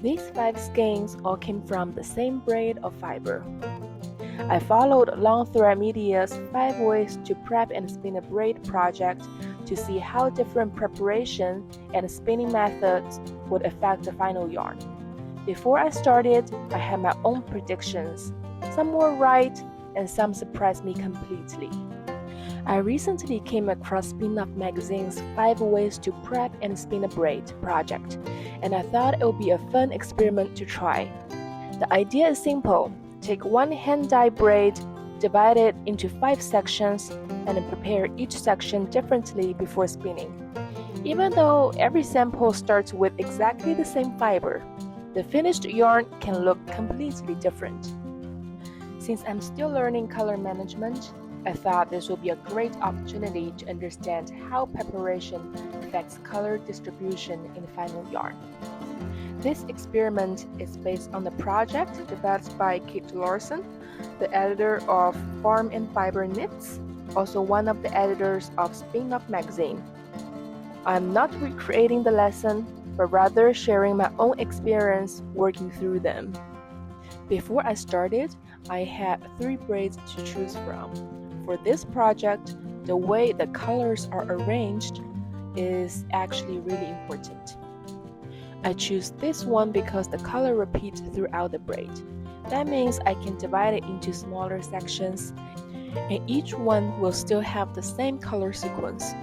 These 5 skeins all came from the same braid of fiber. I followed Long Thread Media's 5 ways to prep and spin a braid project to see how different preparation and spinning methods would affect the final yarn. Before I started, I had my own predictions. Some were right, and some surprised me completely. I recently came across Spin Off Magazine's 5 ways to prep and spin a braid project, and I thought it would be a fun experiment to try. The idea is simple. Take one hand-dyed braid, divide it into 5 sections, and prepare each section differently before spinning. Even though every sample starts with exactly the same fiber, the finished yarn can look completely different. Since I'm still learning color management, I thought this would be a great opportunity to understand how preparation affects color distribution in the final yarn. This experiment is based on the project developed by Kate Larson, the editor of Farm and Fiber Knits, also one of the editors of Spin Off Magazine. I'm not recreating the lesson, but rather sharing my own experience working through them. Before I started, I had 3 braids to choose from. For this project, the way the colors are arranged is actually really important. I choose this one because the color repeats throughout the braid. That means I can divide it into smaller sections, and each one will still have the same color sequence.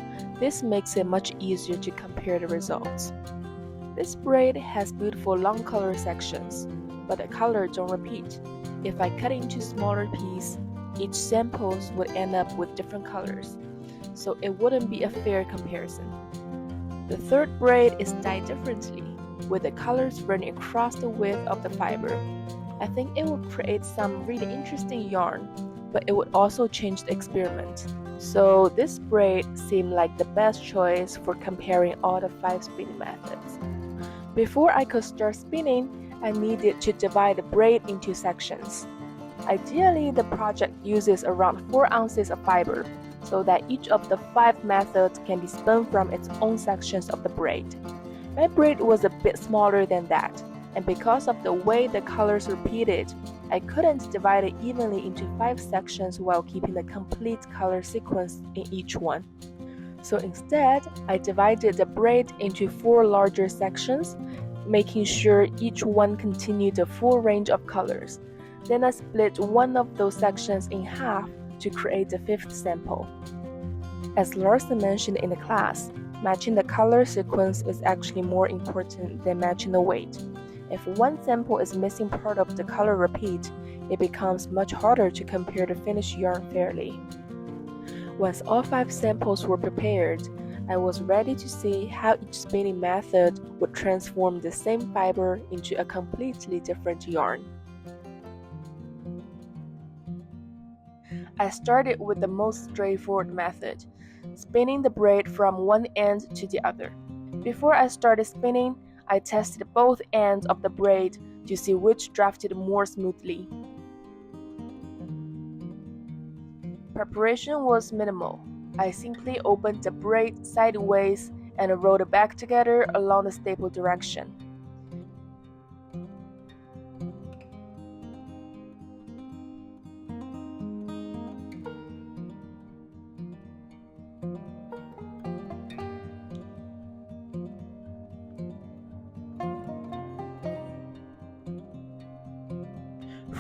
This makes it much easier to compare the results. This braid has beautiful long color sections, but the color don't repeat. If I cut into smaller pieces, each samples would end up with different colors, so it wouldn't be a fair comparison. The third braid is dyed differently, with the colors running across the width of the fiber. I think it would create some really interesting yarn, but it would also change the experiment. So this braid seemed like the best choice for comparing all the 5 spinning methods. Before I could start spinning, I needed to divide the braid into sections. Ideally, the project uses around 4 ounces of fiber, so that each of the 5 methods can be spun from its own sections of the braid. My braid was a bit smaller than that, and because of the way the colors repeated, I couldn't divide it evenly into 5 sections while keeping the complete color sequence in each one. So instead, I divided the braid into 4 larger sections, making sure each one continued the full range of colors. Then I split one of those sections in half to create the 5th sample. As Larson mentioned in the class, matching the color sequence is actually more important than matching the weight. If one sample is missing part of the color repeat, it becomes much harder to compare the finished yarn fairly. Once all 5 samples were prepared, I was ready to see how each spinning method would transform the same fiber into a completely different yarn. I started with the most straightforward method, spinning the braid from one end to the other. Before I started spinning, I tested both ends of the braid to see which drafted more smoothly. Preparation was minimal. I simply opened the braid sideways and rolled it back together along the staple direction.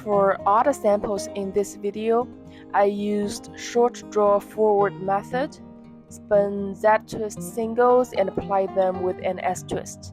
For all the samples in this video, I used short draw forward method, spun Z-twist singles and applied them with an S-twist.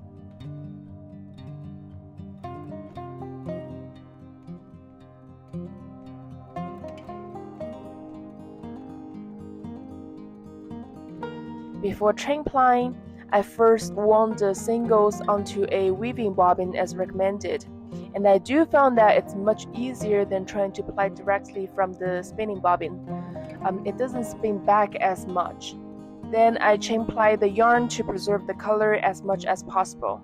Before chain plying, I first wound the singles onto a weaving bobbin as recommended, and I do found that it's much easier than trying to ply directly from the spinning bobbin. It doesn't spin back as much. Then I chain ply the yarn to preserve the color as much as possible.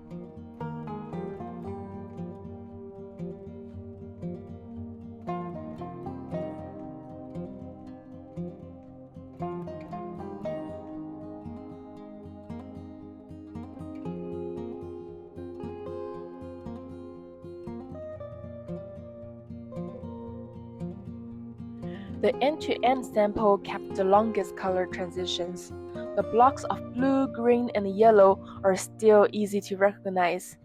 The end-to-end sample kept the longest color transitions. The blocks of blue, green, and yellow are still easy to recognize,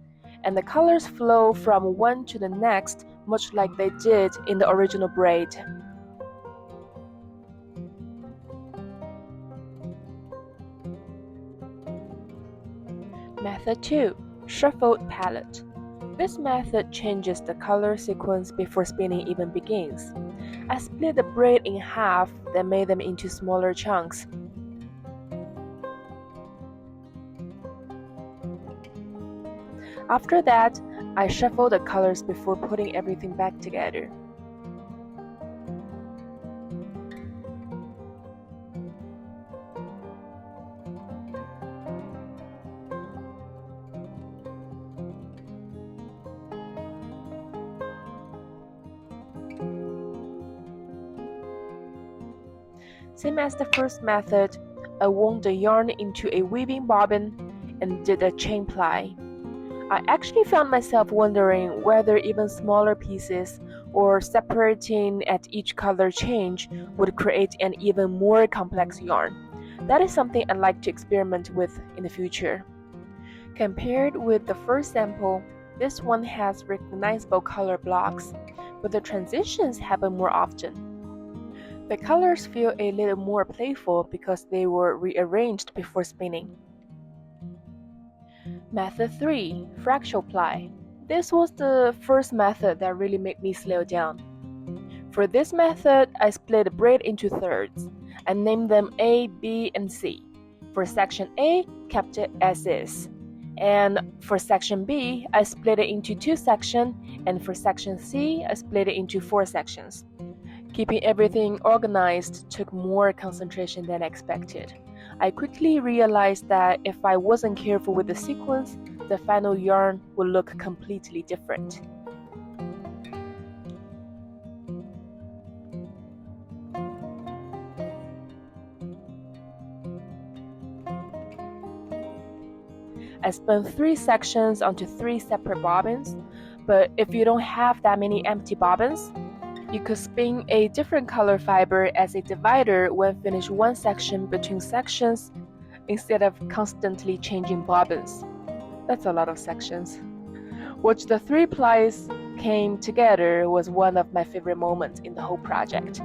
and the colors flow from one to the next much like they did in the original braid. Method 2. Shuffled palette. This method changes the color sequence before spinning even begins. I split the braid in half, then made them into smaller chunks. After that, I shuffle the colors before putting everything back together. Same as the first method, I wound the yarn into a weaving bobbin and did a chain ply. I actually found myself wondering whether even smaller pieces or separating at each color change would create an even more complex yarn. That is something I'd like to experiment with in the future. Compared with the first sample, this one has recognizable color blocks, but the transitions happen more often. The colors feel a little more playful because they were rearranged before spinning. Method 3. Fractal Ply. This was the first method that really made me slow down. For this method, I split the braid into thirds. I named them A, B, and C. For section A, kept it as is. And for section B, I split it into 2 sections, and for section C, I split it into 4 sections. Keeping everything organized took more concentration than expected. I quickly realized that if I wasn't careful with the sequence, the final yarn would look completely different. I spun 3 sections onto 3 separate bobbins, but if you don't have that many empty bobbins, you could spin a different color fiber as a divider when finish one section between sections instead of constantly changing bobbins. That's a lot of sections. Watch the 3 plies came together was one of my favorite moments in the whole project.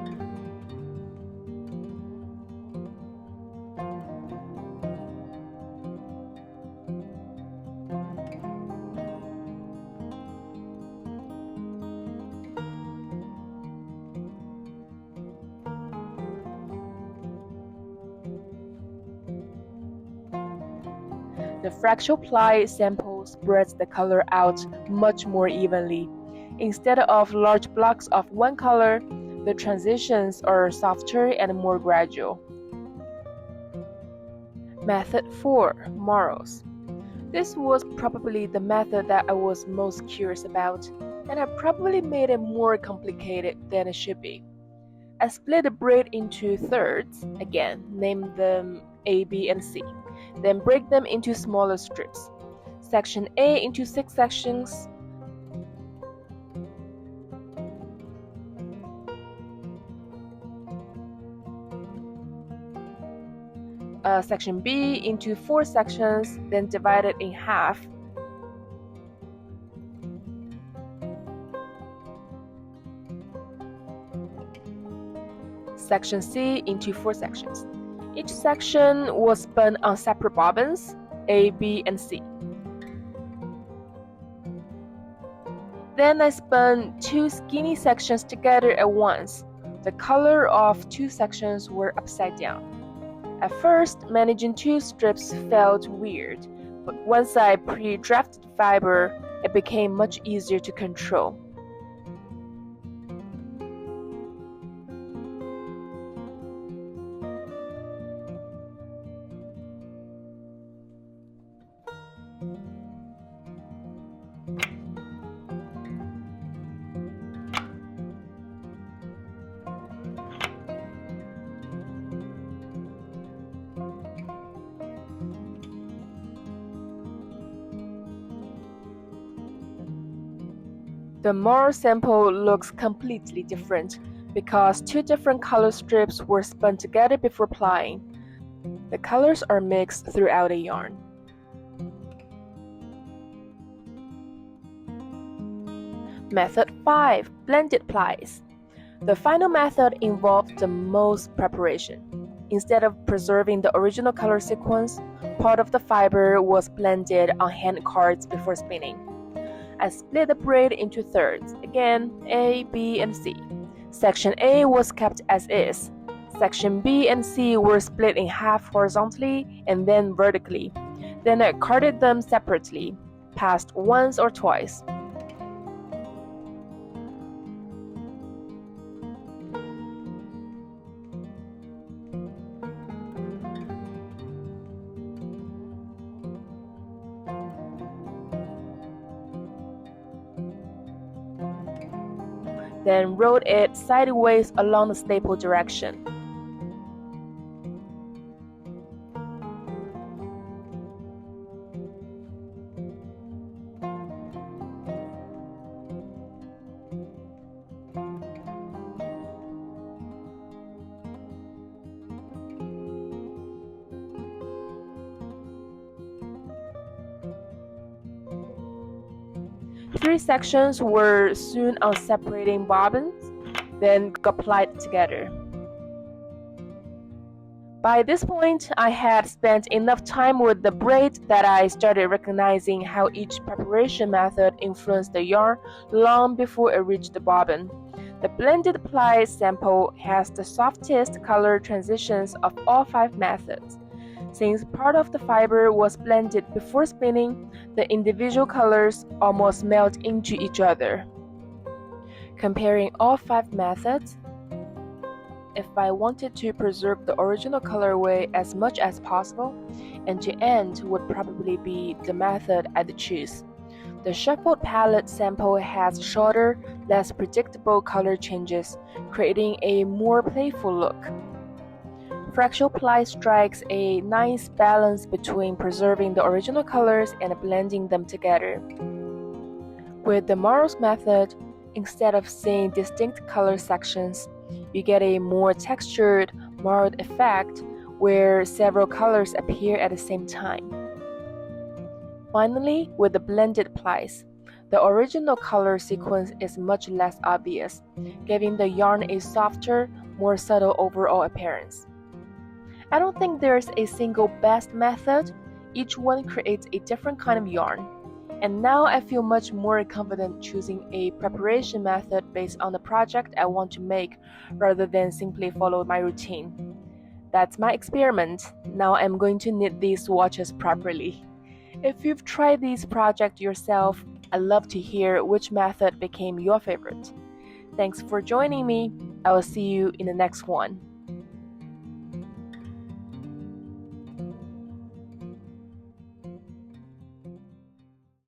The Fractal Ply sample spreads the color out much more evenly. Instead of large blocks of one color, the transitions are softer and more gradual. Method 4. Marls. This was probably the method that I was most curious about, and I probably made it more complicated than it should be. I split the braid into thirds, again, named them A, B, and C. Then break them into smaller strips. Section A into 6 sections. Section B into 4 sections, then divide it in half. Section C into 4 sections. Each section was spun on separate bobbins, A, B, and C. Then I spun 2 skinny sections together at once. The color of 2 sections were upside down. At first, managing 2 strips felt weird, but once I pre-drafted fiber, it became much easier to control. The Marls sample looks completely different because two different color strips were spun together before plying. The colors are mixed throughout the yarn. Method 5. Blended plies. The final method involved the most preparation. Instead of preserving the original color sequence, part of the fiber was blended on hand cards before spinning. I split the braid into thirds, again A, B, and C. Section A was kept as is. Section B and C were split in half horizontally and then vertically. Then I carded them separately, passed once or twice. Then rolled it sideways along the staple direction. Three sections were sewn on separating bobbins, then got plied together. By this point, I had spent enough time with the braid that I started recognizing how each preparation method influenced the yarn long before it reached the bobbin. The blended ply sample has the softest color transitions of all 5 methods. Since part of the fiber was blended before spinning, the individual colors almost melt into each other. Comparing all 5 methods, if I wanted to preserve the original colorway as much as possible, end to end would probably be the method I'd choose. The shuffled palette sample has shorter, less predictable color changes, creating a more playful look. Fractal Ply strikes a nice balance between preserving the original colors and blending them together. With the Marls method, instead of seeing distinct color sections, you get a more textured, marred effect where several colors appear at the same time. Finally, with the blended plies, the original color sequence is much less obvious, giving the yarn a softer, more subtle overall appearance. I don't think there's a single best method. Each one creates a different kind of yarn. And now I feel much more confident choosing a preparation method based on the project I want to make rather than simply follow my routine. That's my experiment. Now I'm going to knit these swatches properly. If you've tried these projects yourself, I'd love to hear which method became your favorite. Thanks for joining me. I will see you in the next one.